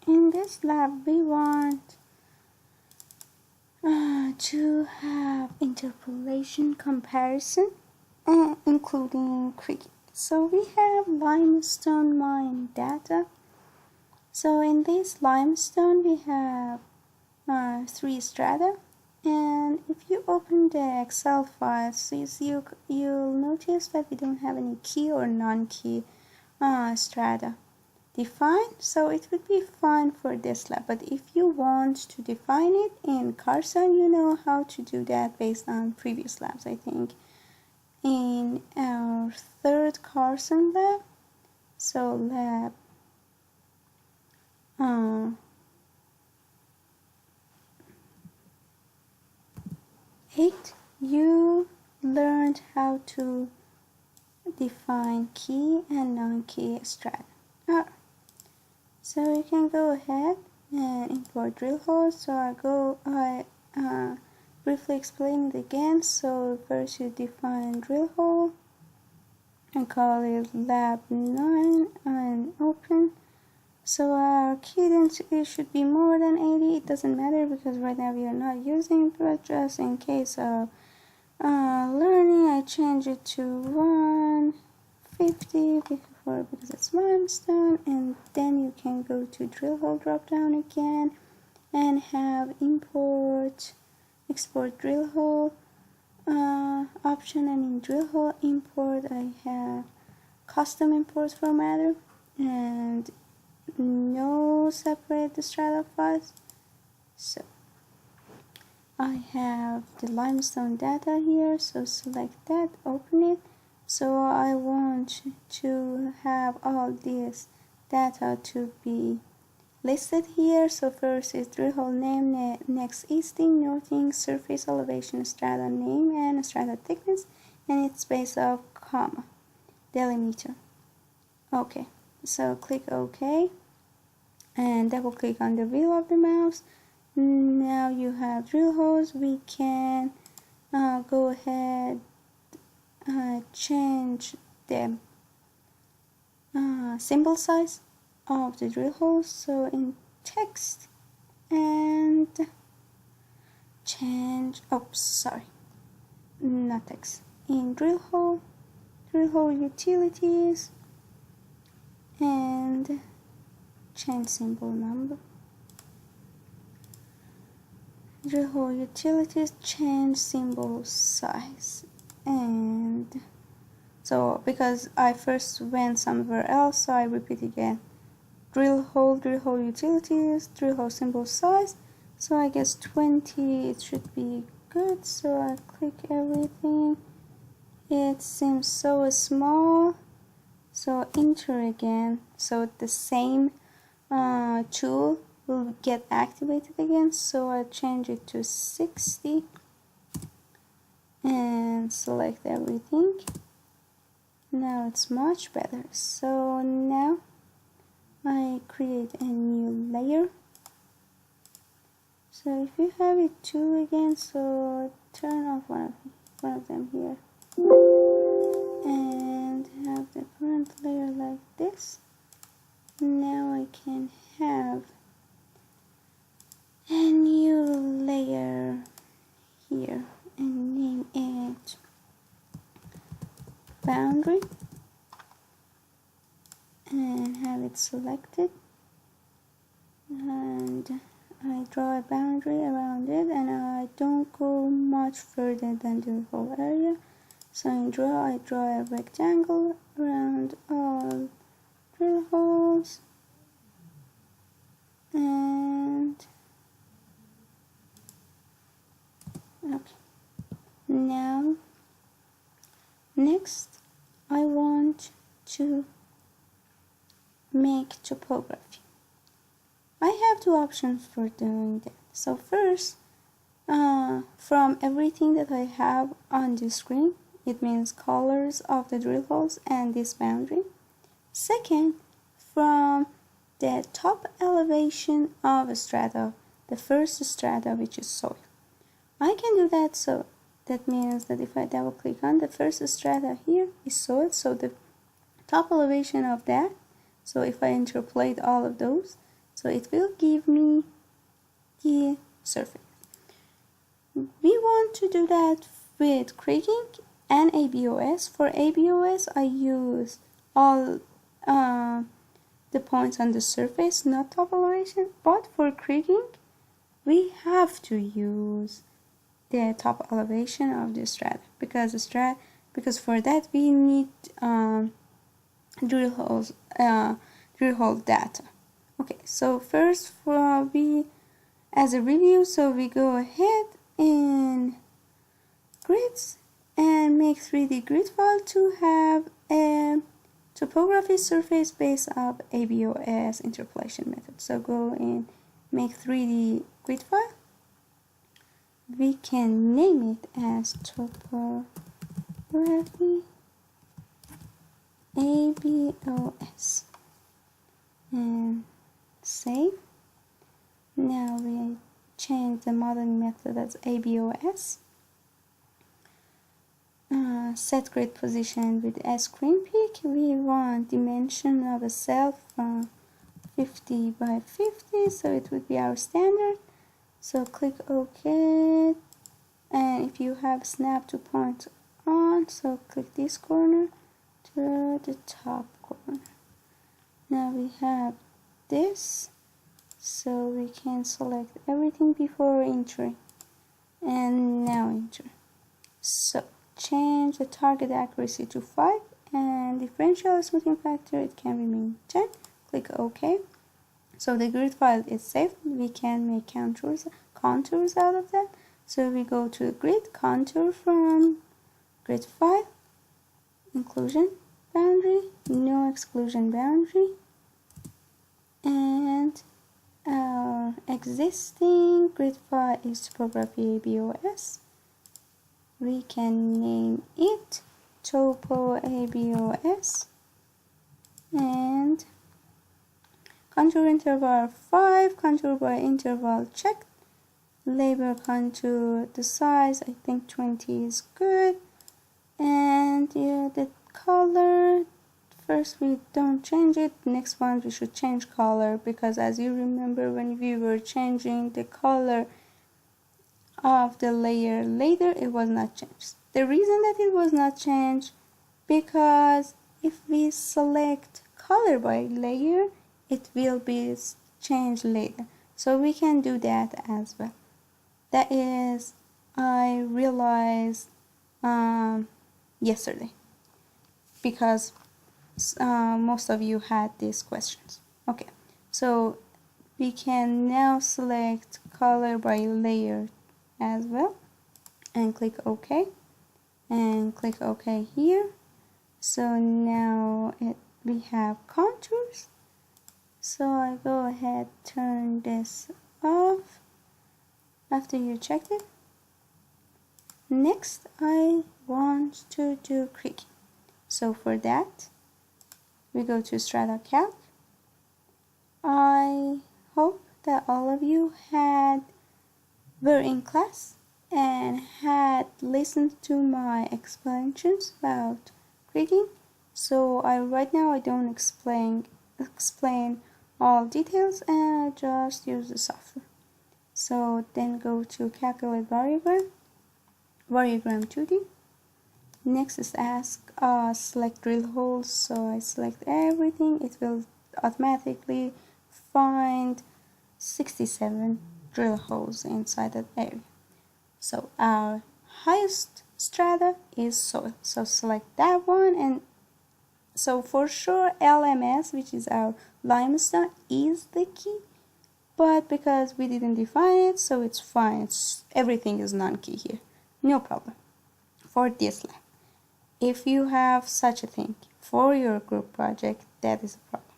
in this lab we want to have interpolation comparison, including krigging. So we have limestone mine data. So in this limestone we have 3 strata, and if you open the Excel files, you'll notice that we don't have any key or non-key strata defined. So it would be fine for this lab, but if you want to define it in Carson, you know how to do that based on previous labs. I think in our 3rd Carson lab, so lab 8, you learned how to define key and non-key strata. Alright, so you can go ahead and import drill holes. So I briefly explain it again. So first you define drill hole and call it lab 9 and open. So our key density should be more than 80. It doesn't matter because right now we are not using it, but just in case of learning, I change it to 150 because it's limestone. And then you can go to drill hole drop down again and have export drill hole option, and in drill hole import I have custom imports formatter and no separate strata files. So I have the limestone data here, so select that, open it. So I want to have all this data to be listed here. So first is drill hole name, next easting, noting, surface elevation, strata name and strata thickness, and it's based off comma delimiter. Okay, so click OK and double click on the wheel of the mouse. Now you have drill holes. We can go ahead change the symbol size of the drill holes. So in text and change, not text, in drill hole utilities and change symbol number. Drill hole utilities, change symbol size. And so because I first went somewhere else, so I repeat again. Drill hole utilities, drill hole symbol size. So I guess 20, it should be good. So I click everything. It seems so small. So enter again. So the same tool will get activated again. So I change it to 60 and select everything. Now it's much better. So now I create a new layer. So if you have it 2 again, so turn off one of them here and have the current layer like this. Now I can have a new layer here and name it boundary and have it selected, and I draw a boundary around it, and I don't go much further than the whole area. So in draw, I draw a rectangle around all drill holes, and okay. Now next I want to make topography. I have 2 options for doing that. So first, from everything that I have on the screen, it means colors of the drill holes and this boundary. Second, from the top elevation of a strata, the first strata, which is soil. I can do that, so that means that if I double click on the first strata here is soil, so the top elevation of that, so if I interpolate all of those, so so it will give me the surface. We want to do that with krigging and ABOS. For ABOS, I use all the points on the surface, not top elevation, but for krigging, we have to use the top elevation of the strata because for that we need drill hole data. Okay, so first as a review, so we go ahead in grids and make 3D grid file to have a topography surface base of ABOS interpolation method. So go and make 3D grid file. We can name it as topography ABOS and save. Now we change the modeling method as ABOS. Set grid position with a screen peak. We want dimension of a cell from 50 by 50, so it would be our standard. So click OK, and if you have snap to point on, so click this corner to the top corner. Now we have this, so we can select everything before entering, and now enter. So change the target accuracy to 5 and differential smoothing factor, it can remain 10. Click OK. So the grid file is saved. We can make contours out of that. So we go to grid, contour from grid file, inclusion boundary, no exclusion boundary, and our existing grid file is topography ABOS. We can name it topo ABOS and contour interval 5, contour by interval checked, label contour the size, I think 20 is good, and yeah, the color, first we don't change it, next one we should change color, because as you remember when we were changing the color of the layer later, it was not changed. The reason that it was not changed, because if we select color by layer, it will be changed later. So we can do that as well. That is, I realized yesterday, because most of you had these questions. Okay, so we can now select color by layer as well and click OK and click OK here. So now we have contours. So I go ahead, turn this off after you checked it. Next I want to do krigging. So for that we go to Strata Calc. I hope that all of you were in class and had listened to my explanations about krigging. So right now I don't explain all details, and I just use the software. So then go to calculate variogram 2D. Next is ask select drill holes, so I select everything. It will automatically find 67 drill holes inside that area. So our highest strata is soil, so select that one. And so for sure LMS, which is our limestone, is the key, but because we didn't define it, so it's fine. Everything is non-key here, no problem for this lab. If you have such a thing for your group project, that is a problem.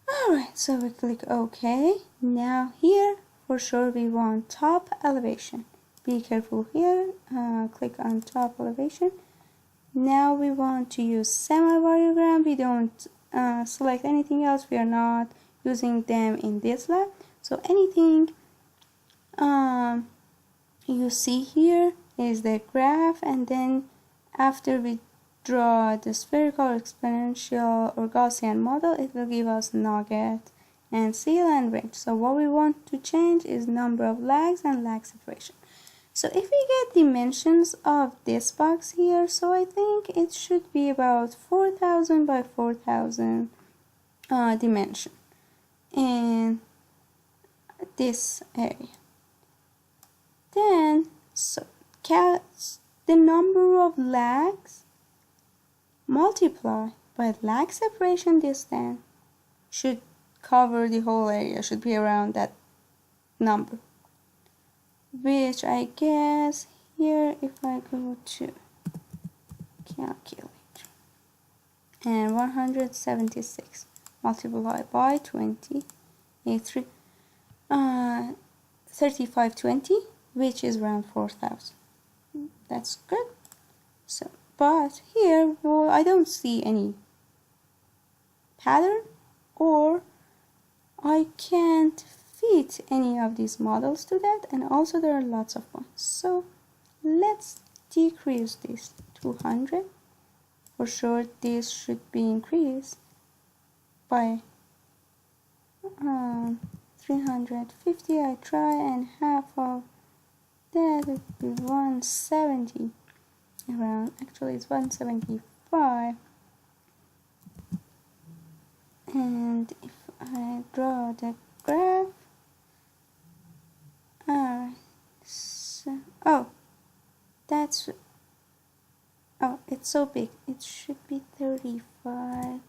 Alright, so we click OK. Now here for sure we want top elevation. Be careful here, click on top elevation. Now we want to use semi-variogram. We don't select anything else. We are not using them in this lab. So anything you see here is the graph, and then after we draw the spherical, exponential, or Gaussian model, it will give us nugget and ceil and range. So what we want to change is number of lags and lag separation. So if we get dimensions of this box here, so I think it should be about 4000 by 4000 dimension in this area. Then so the number of lags multiply by lag separation distance should cover the whole area, should be around that number, which I guess here if I go to calculator and 176 multiplied by 20 is 3520, which is around 4000. That's good. So but here, well, I don't see any pattern, or I can't fit any of these models to that, and also there are lots of points. So let's decrease this 200. For sure this should be increased by 350. I try, and half of that would be 170 around. Actually it's 175. And if I draw the graph, so, it's so big. It should be 35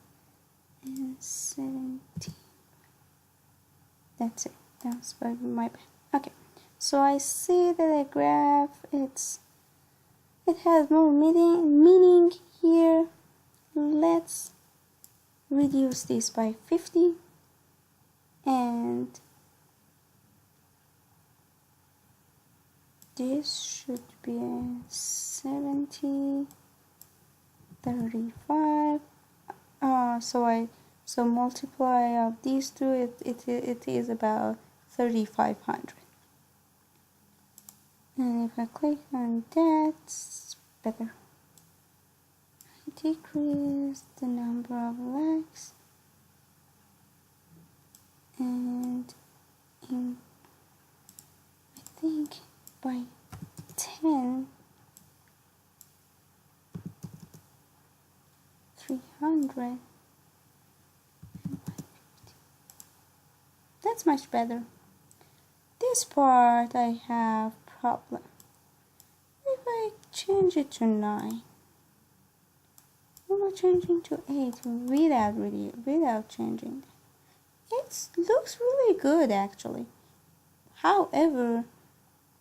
and 17. That's it. That's my bad. Okay, so I see that the graph it has more meaning here. Let's reduce this by 50, and this should be 70, 35. So multiply of these two, it is about 3500. And if I click on that, it's better. Decrease the number of lags, and I think by 10, 300. That's much better. This part I have problem. If I change it to 9, I'm changing to 8 without changing. It looks really good actually. However,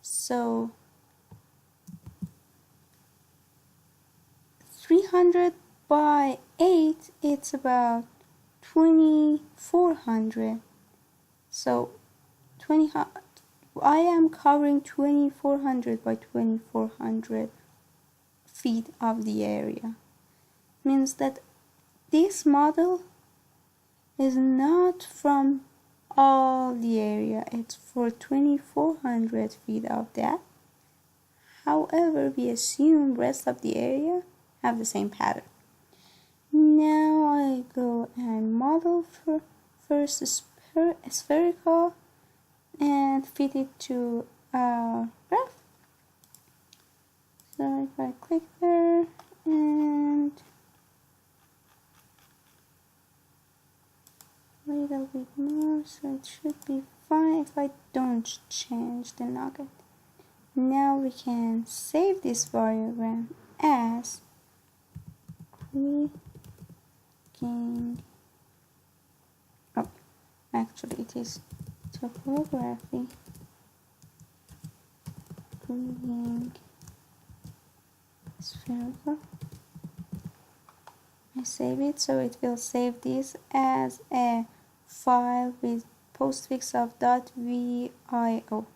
so 300 by 8, it's about 2400. So I am covering 2400 by 2400 feet of the area. Means that this model is not from all the area, it's for 2400 feet of that. However, we assume rest of the area have the same pattern. Now I go and model for first spherical and fit it to our graph. So if I click there and a little bit more, so it should be fine if I don't change the nugget. Now we can save this variogram as krigging. Oh, actually it is topography. Krigging spherical. I save it, so it will save this as a file with postfix of .vio,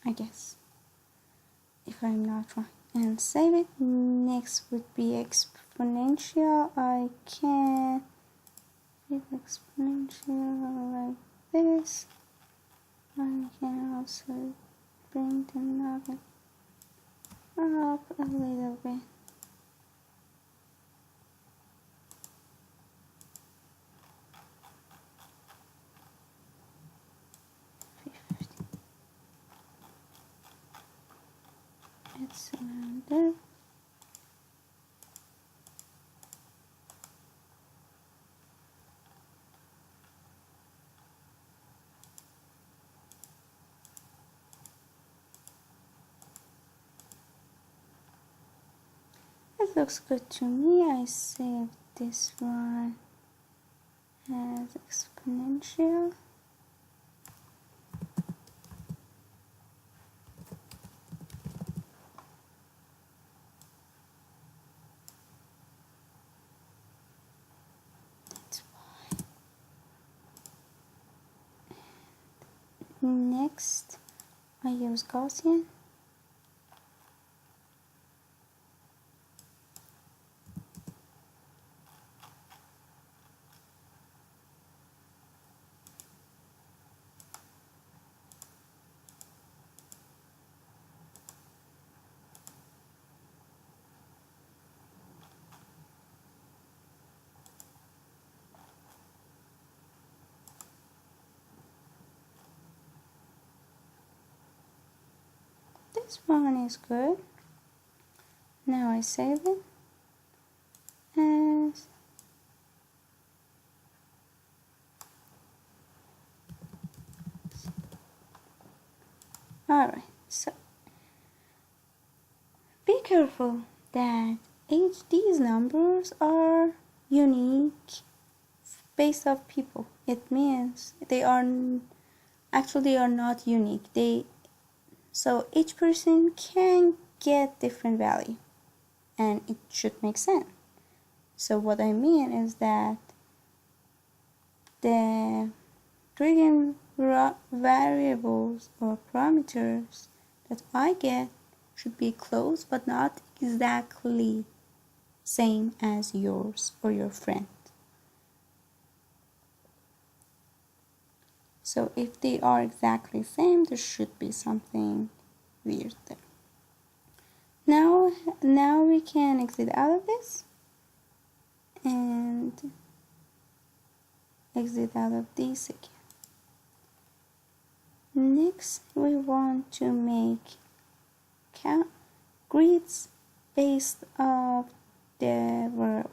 I guess, if I'm not wrong, and save it. Next would be exponential. I can make exponential like this. I can also bring the nugget up a little bit. This looks good to me. I save this one as exponential. That's fine. Next, I use Gaussian. This one is good. Now I save it as alright, so be careful that these numbers are unique based off people. It means they are not unique. So each person can get different value, and it should make sense. So what I mean is that the krigging variables or parameters that I get should be close but not exactly same as yours or your friend. So if they are exactly same, there should be something weird there. Now we can exit out of this and exit out of this again. Next, we want to make grids based off the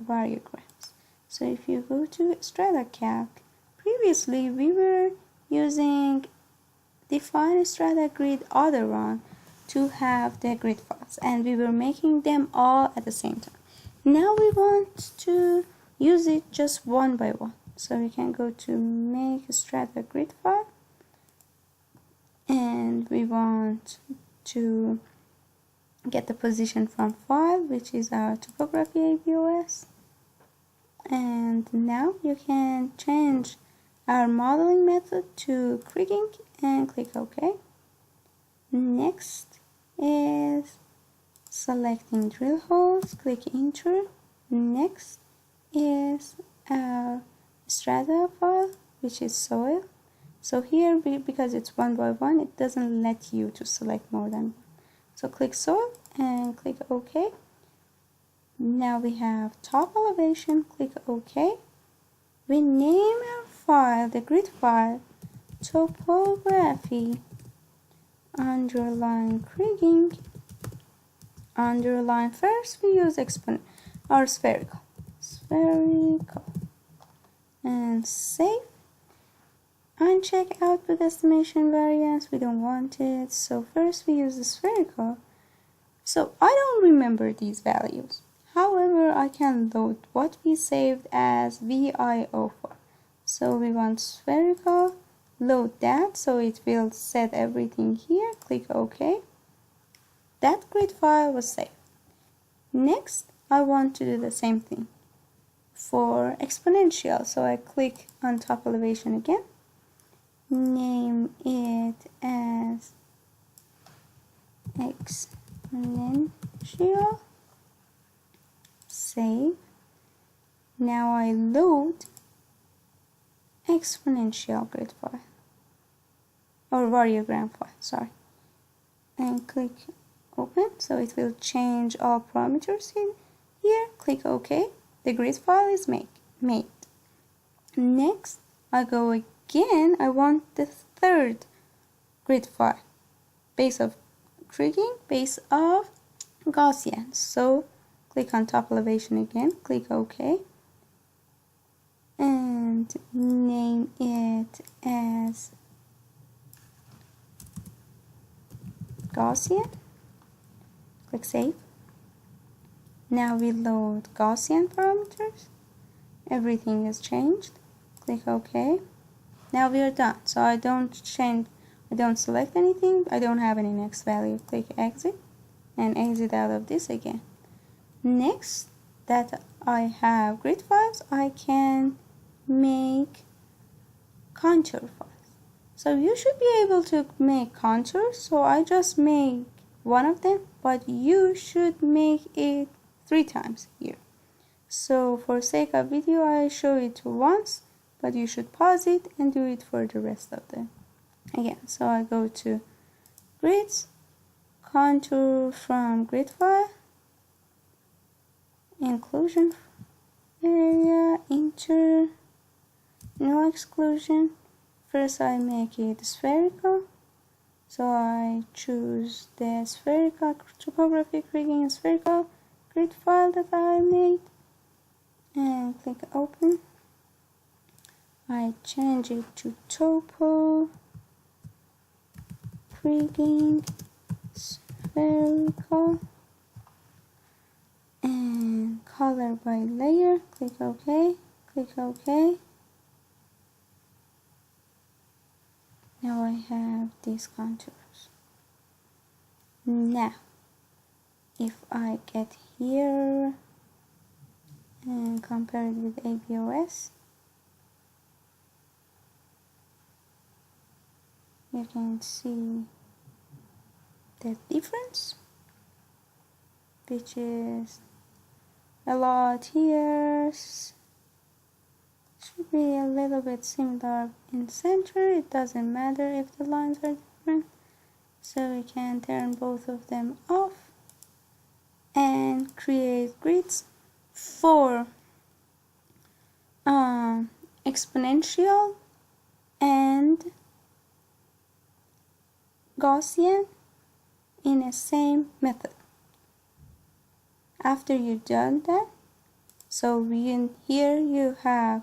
variograms. So if you go to Strata Calc, previously we were using define strata grid other one to have the grid files, and we were making them all at the same time. Now we want to use it just one by one. So we can go to make a strata grid file, and we want to get the position from file, which is our topography ABOS. And now you can change our modeling method to krigging and click OK. Next is selecting drill holes, click enter. Next is our strata file, which is soil. So here, because it's one by one, it doesn't let you to select more than one. So click soil and click OK. Now we have top elevation, click OK. We name our file, the grid file, topography underline krigging underline. First we use exponent or spherical, and save. Uncheck output estimation variance, we don't want it. So first we use the spherical. So I don't remember these values. However, I can load what we saved as VIO for. So we want spherical, load that, so it will set everything here, click OK. That grid file was saved. Next, I want to do the same thing for exponential. So I click on top elevation again, name it as exponential, save. Now I load exponential grid file or variogram file, sorry, and click open. So it will change all parameters in here. Click OK. The grid file is made. Next, I go again. I want the third grid file, base of krigging, base of Gaussian. So click on top elevation again, click OK, and name it as Gaussian. Click save. Now we load Gaussian parameters. Everything is changed. Click OK. Now we are done. So I don't select anything. I don't have any next value. Click exit and exit out of this again. Next that I have grid files, I can make contour files. So you should be able to make contours. So I just make one of them, but you should make it 3 times here. So for sake of video, I show it once, but you should pause it and do it for the rest of them again. So I go to grids, contour from grid file, inclusion area, enter, no exclusion. First I make it spherical. So I choose the spherical topography krigging spherical grid file that I made and click open. I change it to topo krigging spherical and color by layer. Click OK. Click OK. Now I have these contours. Now, if I get here and compare it with ABOS, you can see the difference, which is a lot here. Should be a little bit similar in center. It doesn't matter if the lines are different, so we can turn both of them off and create grids for exponential and Gaussian in the same method. After you've done that, so here you have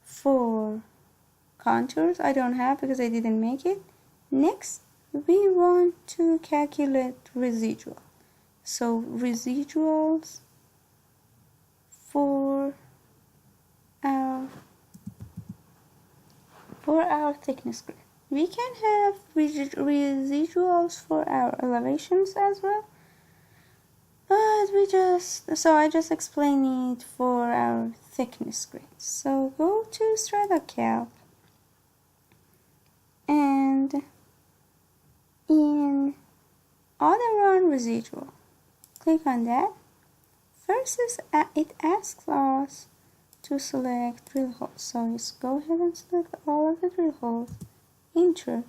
4 contours. I don't have because I didn't make it. Next, we want to calculate residual. So residuals for our thickness grid. We can have residuals for our elevations as well, but I just explain it for our thickness grid. So go to Strata Calc and in other run residual, click on that. First it asks us to select drill holes, so let's go ahead and select all of the drill holes, enter.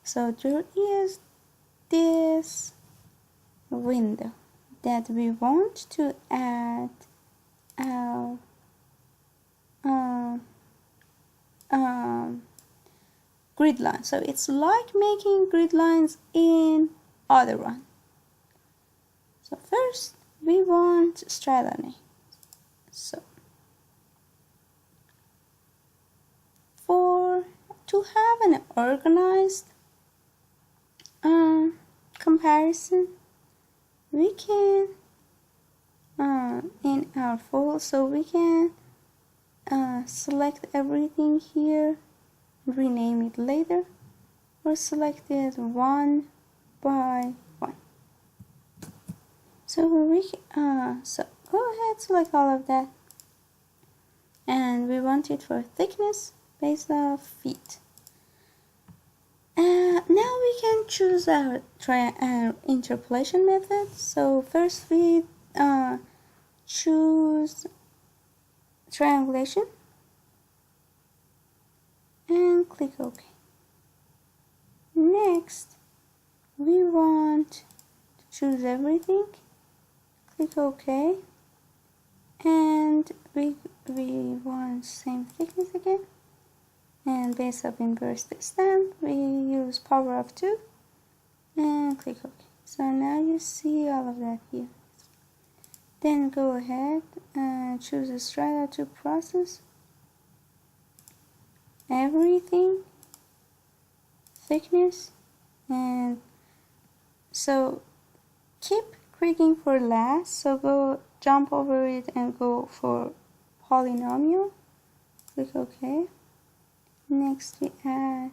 So there is this window that we want to add our grid line. So it's like making grid lines in other one. So first we want strata name. So to have an organized comparison, we can in our folder, so we can select everything here, rename it later, or select it one by one. So so go ahead, select all of that, and we want it for thickness based off feet. Now we can choose our interpolation method. So first we choose triangulation and click OK. Next we want to choose everything, click OK, and we want same thickness again, and based of inverse this time we use power of 2 and click OK. So now you see all of that here. Then go ahead and choose a strata to process everything, thickness, and so keep krigging for last. So go jump over it and go for polynomial. Click OK. Next we add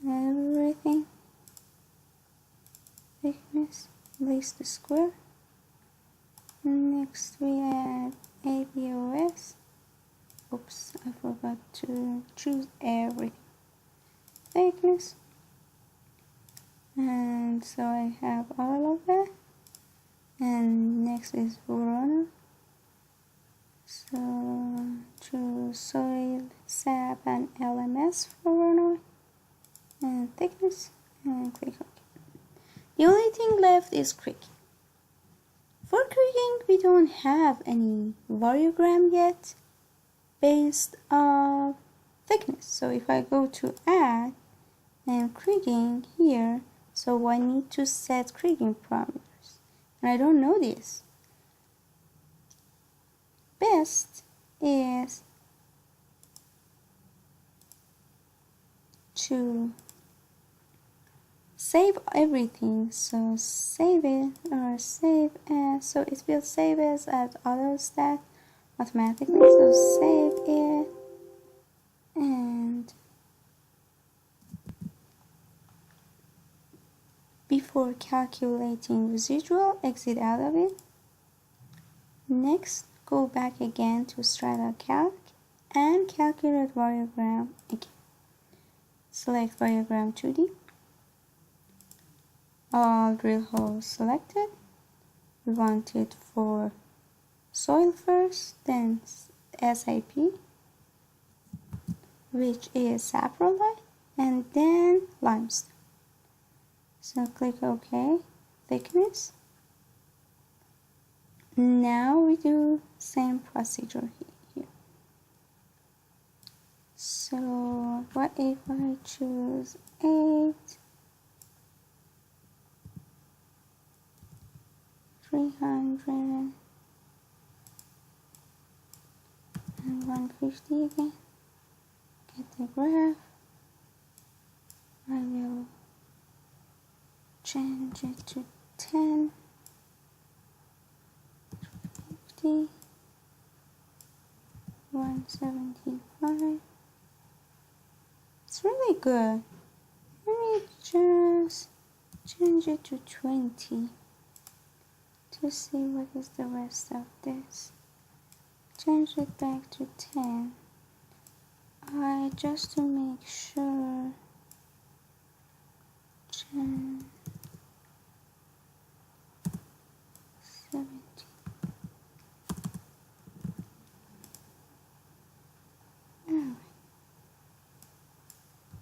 everything. Thickness, least square. Next we add ABOS. Oops, I forgot to choose everything. Thickness. And so I have all of that. And next is Verona. So choose soil, sap, and LMS for Verona. And thickness. And click OK. The only thing left is krigging. For krigging, we don't have any variogram yet based on thickness. So if I go to add and krigging here, so I need to set krigging parameters. And I don't know this. Best is to save everything. So save it or save as. So it will save as AutoStat automatically. So save it and before calculating residual, exit out of it. Next, go back again to Strata Calc and calculate variogram again. Select variogram 2D. All drill holes selected. We want it for soil first, then SAP, which is saprolite, and then limestone. So click OK. Thickness. Now we do same procedure here. So what if I choose 8, 300 and 150 again? Get the graph. I will change it to 10, 50, 175. It's really good. Let me just change it to 20 to see what is the rest of this. Change it back to 10. Just to make sure. 10, 70. Alright.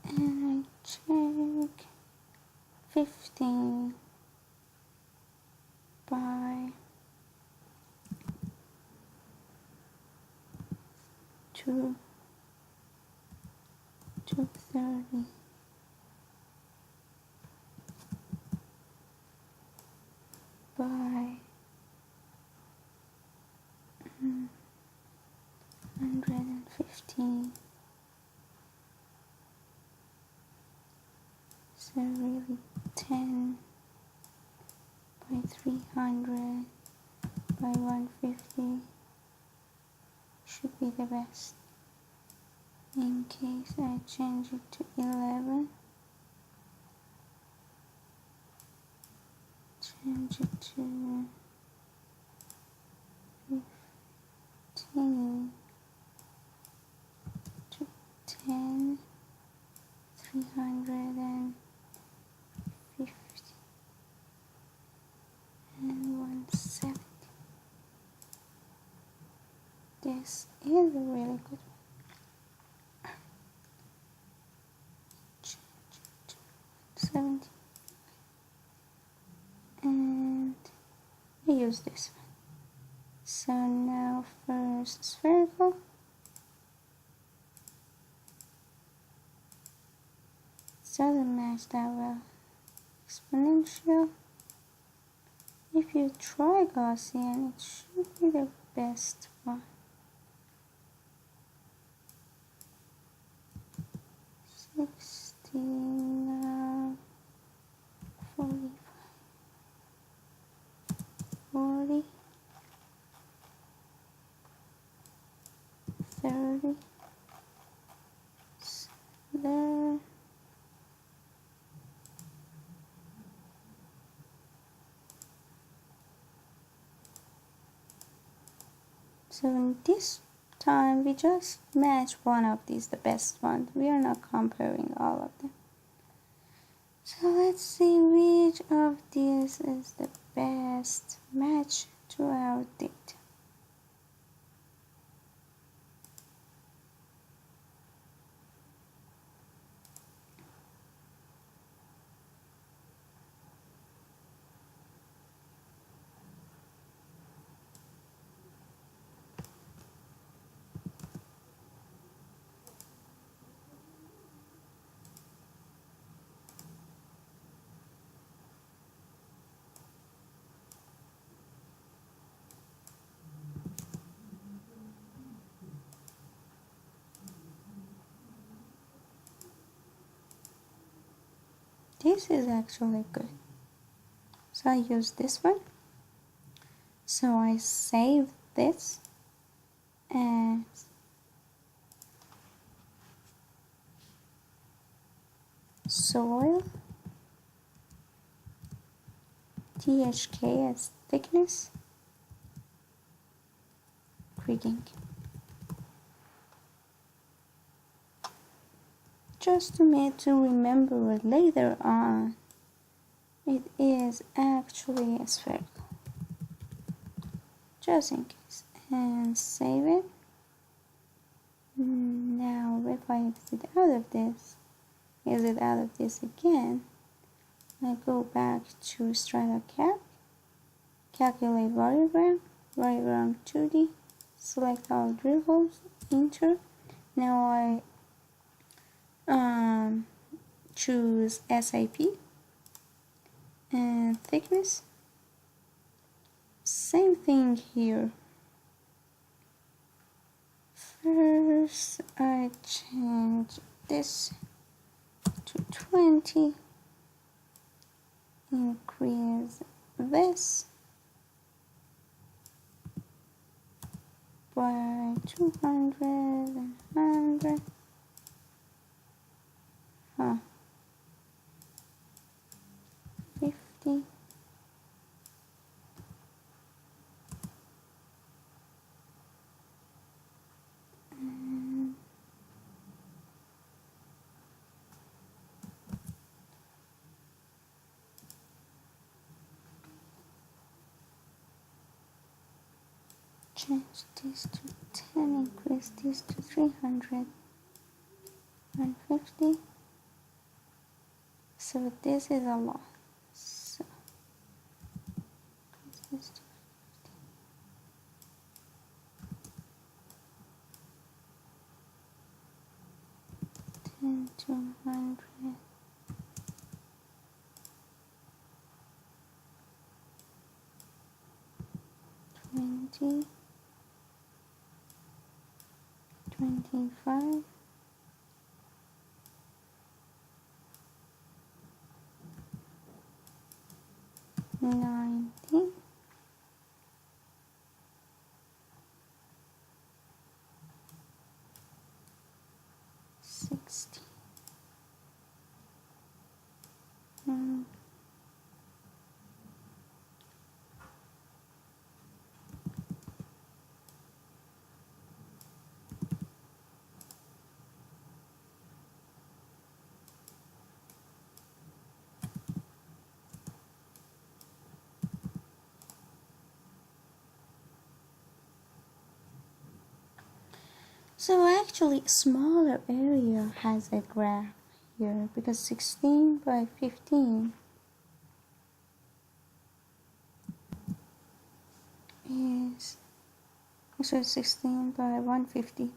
And I check 15 by 230. By 115. So really 10 by 300 by 150 should be the best. In case I change it to 11, change it to 15 to 10, 350 and 170. This is a really good one. Change it to 170 and we use this one. So now first spherical. It doesn't match that well. Exponential. If you try Gaussian, it should be the best one. 60 now, 45, 40. 30. There. So in this time we just match one of these, the best one. We are not comparing all of them. So let's see which of these is the best match to our data. This is actually good. So I use this one. So I save this as soil, THK as thickness, krigging. Just to remember it later on, it is actually a spherical. Just in case. And save it. Now if I exit out of this again, I go back to Strata Calc, calculate variogram 2D, select all drill holes, enter. Now I choose SIP and thickness. Same thing here. First I change this to 20, increase this by 200 and 100. 50. And change this to 10, increase this to 300 and 50. So this is a lot. So this to 10 to 100. 20, 25, 90, 60, and so actually a smaller area has a graph here because 16 by 15 is actually 16 by 150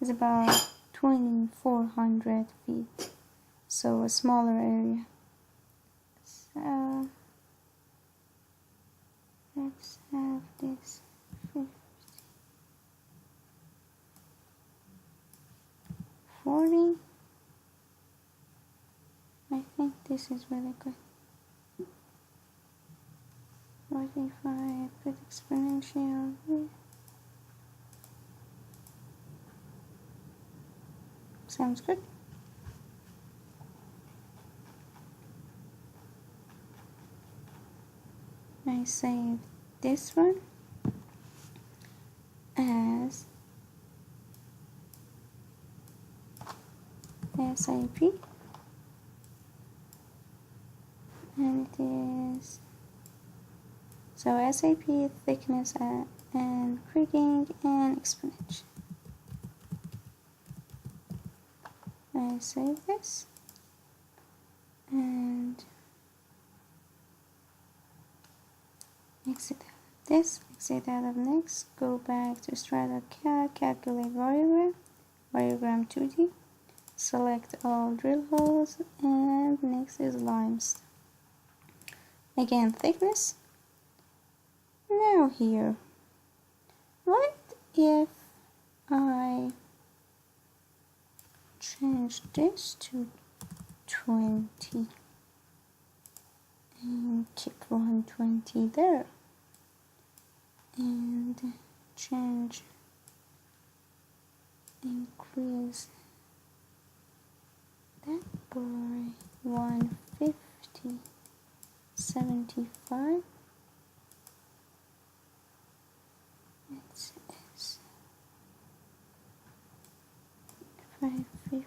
is about 2400 feet, so a smaller area. So let's have this 50, 40. I think this is really good. 45, put exponential here. Sounds good. I save this one as SIP, and it is so SIP thickness and krigging and exponential. I save this and exit out of this, exit out of next, go back to Strata CAD, calculate variogram 2D, select all drill holes, and next is limestone. Again, thickness. Now here, what if I change this to 20 and keep 120 there, and change, increase that by 150, 75. It says 550.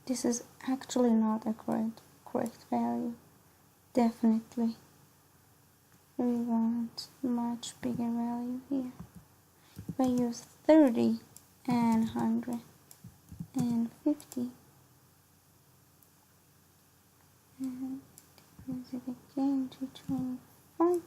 This is actually not a correct value. Definitely we want much bigger value here. If I use 30 and 100 and 50 and use it again to 25,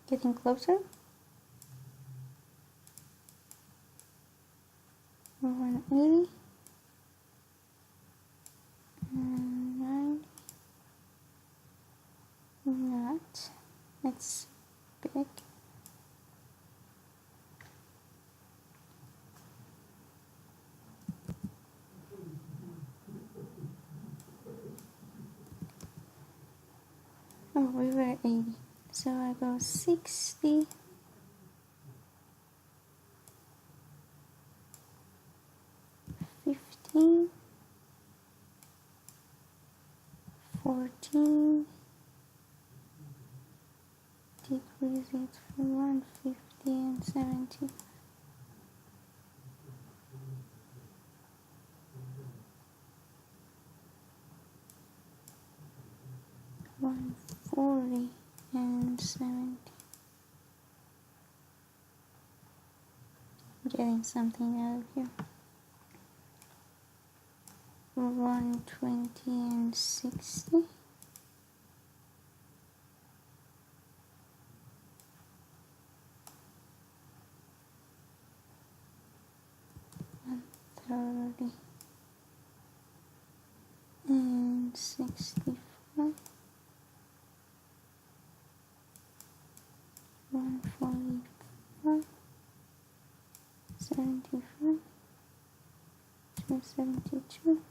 getting closer. 180 and 90. Not. It's big. Oh, we were 80. So I go 60. 15, 14, decrease it from 150 and 70. 140 and 70. Getting something out of here. 120 and 60. 130 and 65. 145, 75, 272,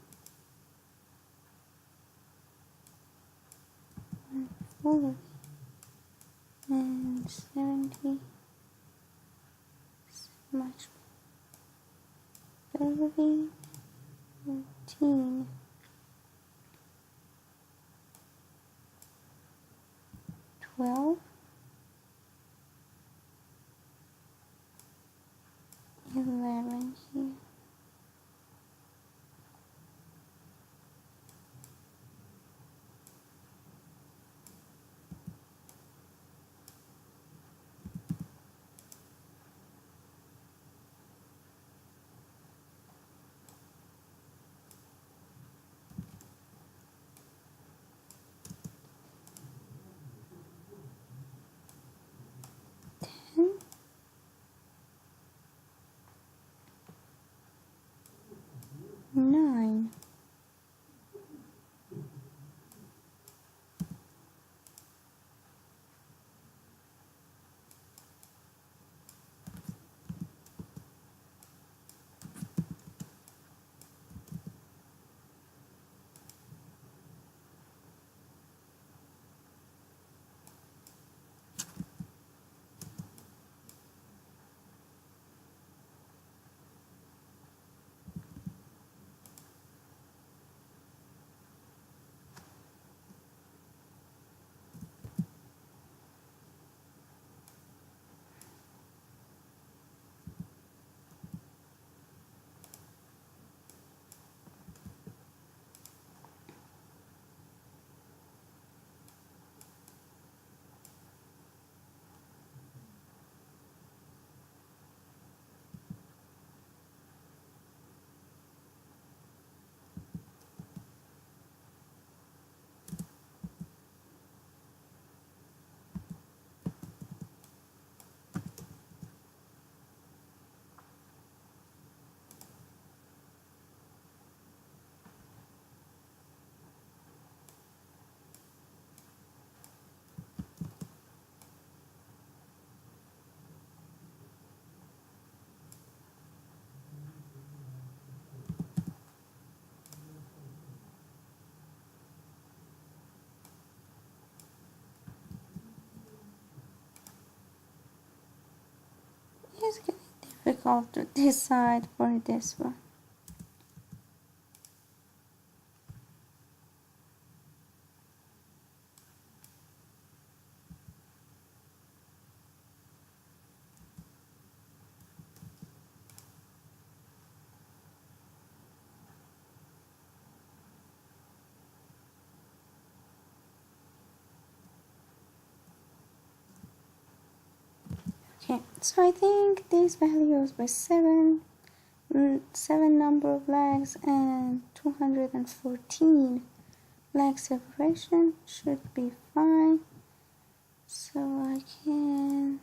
140 and 70. Much 30, 13, 12, 11 here. 9. It's getting difficult to decide for this one. Okay, so I think these values by 7 number of legs and 214 leg separation should be fine. So I can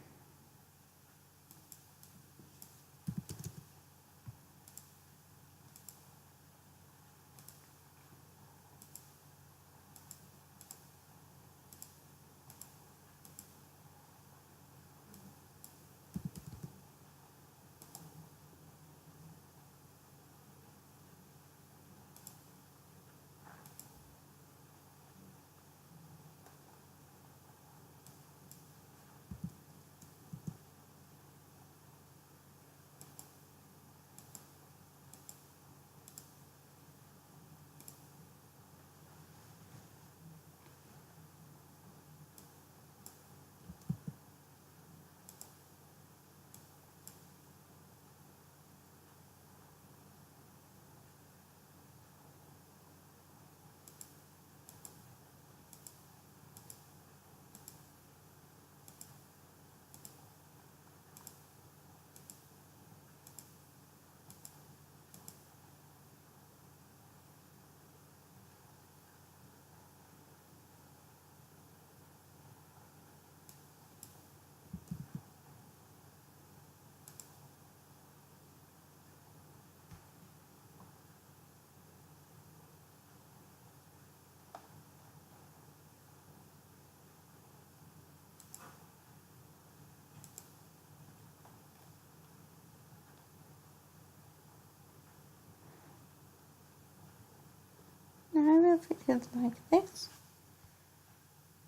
fit it like this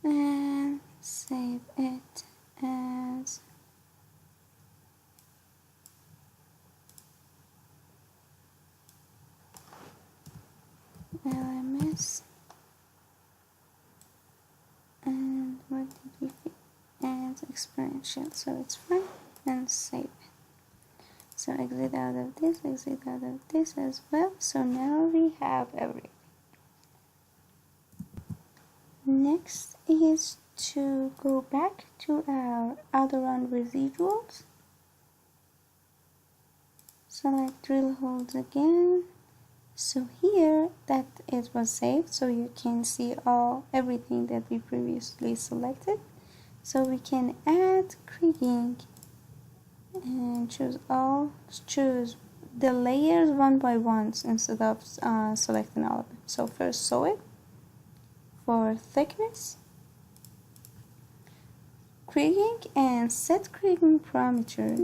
and save it as LMS. And what did we fit as exponential? So it's fine, and save it. So exit out of this as well. So now we have everything. Next is to go back to our other round residuals. Select drill holes again. So here that it was saved, so you can see everything that we previously selected. So we can add krigging and choose the layers one by one instead of selecting all of them. So first soil for thickness, krigging, and set krigging parameters.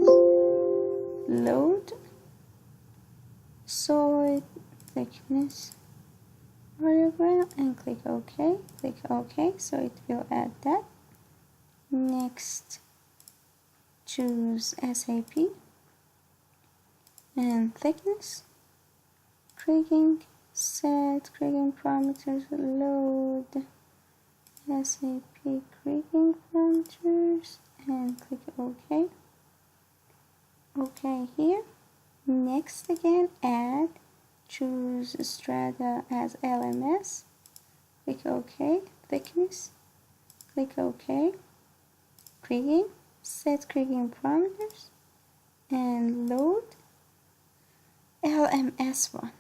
Load, soil, thickness, paragraph, and click OK. Click OK, so it will add that. Next, choose SAP and thickness, krigging, set krigging parameters, load, SAP krigging parameters, and click OK. OK here. Next again, add, choose strata as LMS, click OK, thickness, click OK, krigging, set krigging parameters, and load LMS1.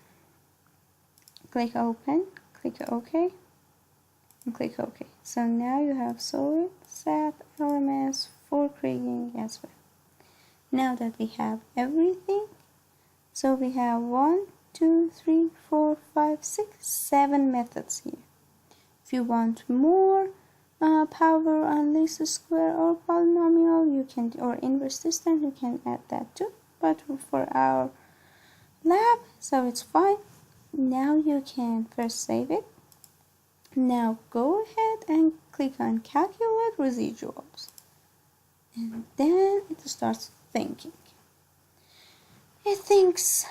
Click open, click OK, and click OK. So now you have solid, SAP, LMS for krigging as well. Now that we have everything, so we have 1, 2, 3, 4, 5, 6, 7 methods here. If you want more power on least square or polynomial, you can, or inverse distance, you can add that too. But for our lab, so it's fine. Now you can first save it. Now go ahead and click on calculate residuals, and then it starts thinking. It thinks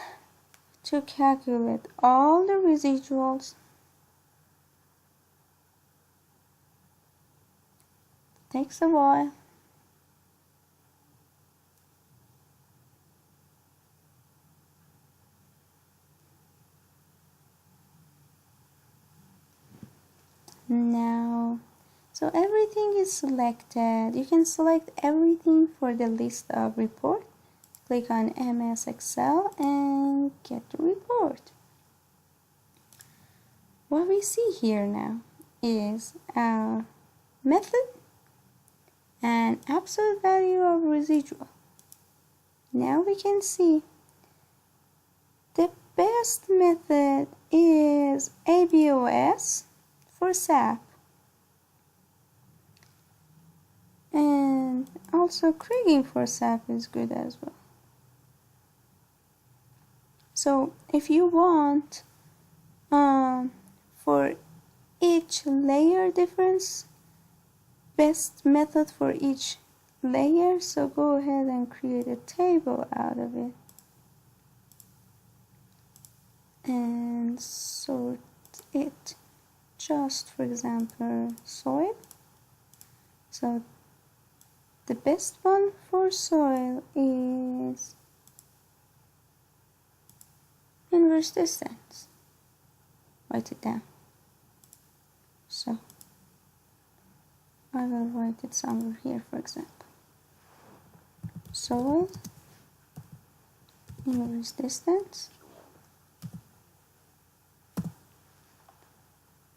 to calculate all the residuals. It takes a while. Now, so everything is selected. You can select everything for the list of report. Click on MS Excel and get the report. What we see here now is our method and absolute value of residual. Now we can see the best method is ABOS for SAP, and also krigging for SAP is good as well. So if you want for each layer difference, best method for each layer, so go ahead and create a table out of it and sort it. Just for example, soil. So the best one for soil is inverse distance. Write it down. So I will write it somewhere here, for example. Soil, inverse distance.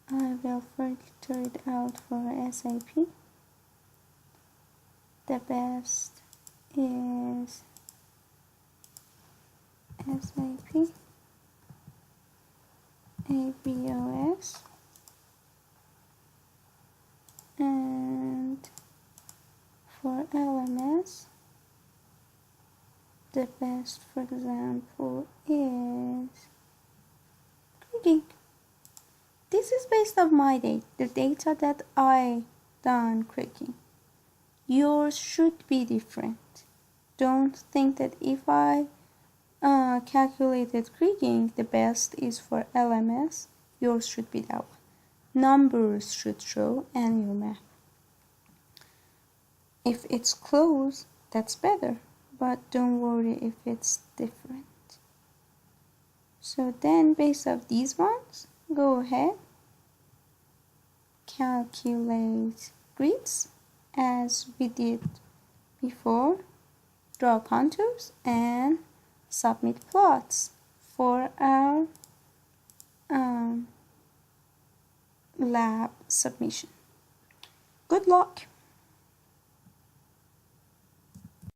I will filter it out for SAP. The best is SAP, ABOS, and for LMS, the best, for example, is krigging. This is based on my data, the data that I done krigging. Yours should be different. Don't think that if I calculated krigging, the best is for LMS, yours should be that one. Numbers should show and your map. If it's close, that's better, but don't worry if it's different. So then based off these ones, go ahead, calculate grids as we did before, draw contours and submit plots for our lab submission. Good luck!